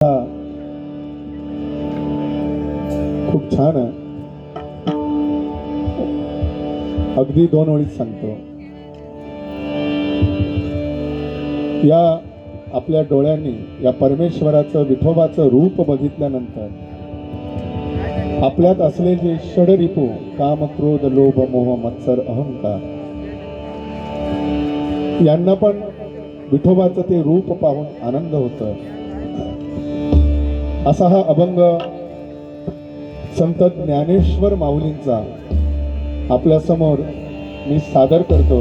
खूप छान आहे. अगदी 2 ओळीत सांगतो. या आपल्या डोळ्यांनी या परमेश्वराचं विठोबाचं रूप बघितल्यानंतर आपल्यात असलेले षडरिपू काम क्रोध लोभ मोह मत्सर अहंकार यांना पण विठोबाचं ते रूप पाहून आनंद होतो. असा हा अभंग संत ज्ञानेश्वर माऊलींचा आपल्या समोर मी सादर करतो.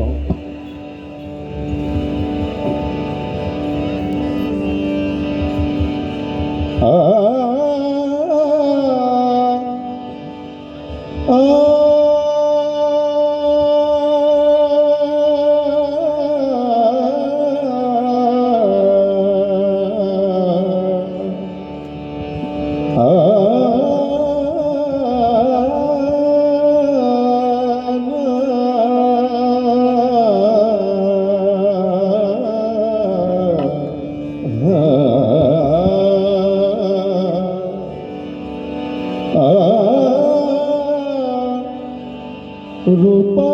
रूपा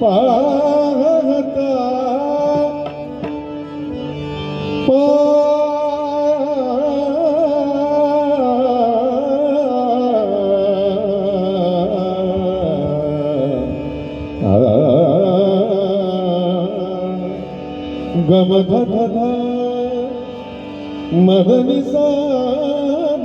पाहता गमधध मदनी साद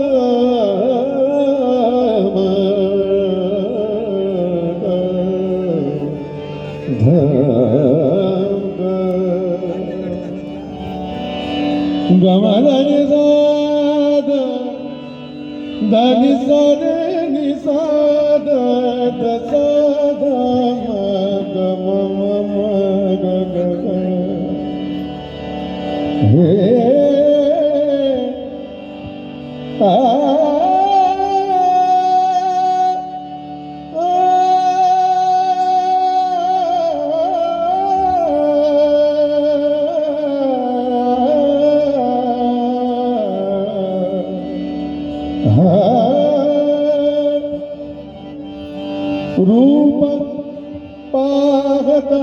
गमधनी साद धनी सादे निसाद दसाद गम रूप पाहता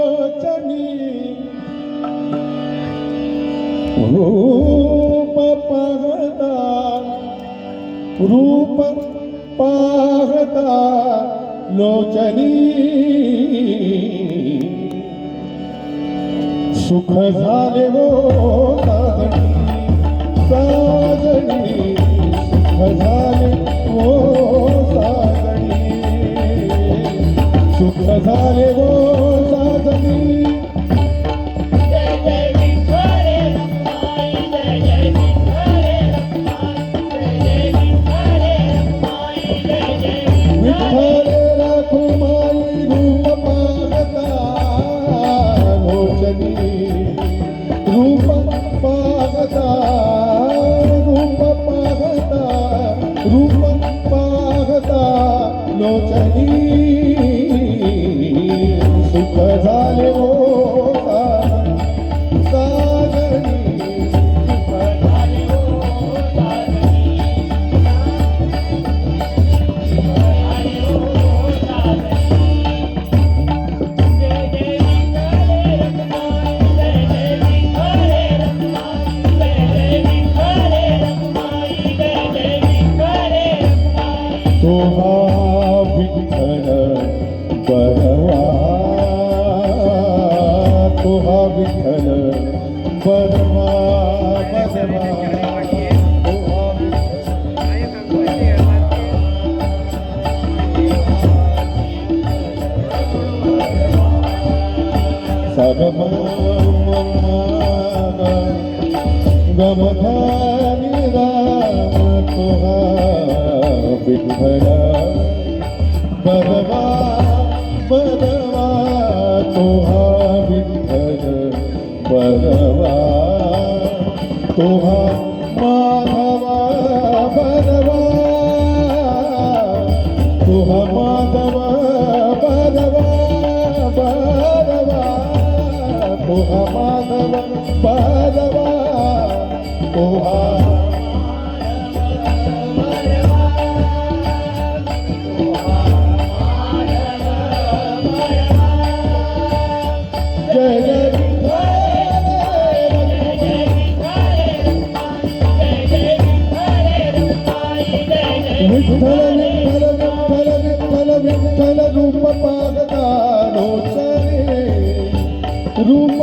लोचनी रूप पाहता लोचनी सुख झाले हो साजणी सुख झाले हो साजणी सुख झाले हो साजणी विठ्ठल रखुमाई रूप पाहता लोचनी रूप पाहता लोचनी सुख झाले हो साजणी सुख झाले हो तोहा विठ्ठल बरवा बरवा सगम गमधानी राम तोहा विठ्ठल बरवा बरवा तोहा विठ्ठल बरवा तोहा माधवा बरवा पोहा माधव माधव माधव पोहा माधव माधव पोहा जय जय विठ्ठल विठ्ठल विठ्ठल विठ्ठल विठ्ठल रूप पागदानो चरे रूप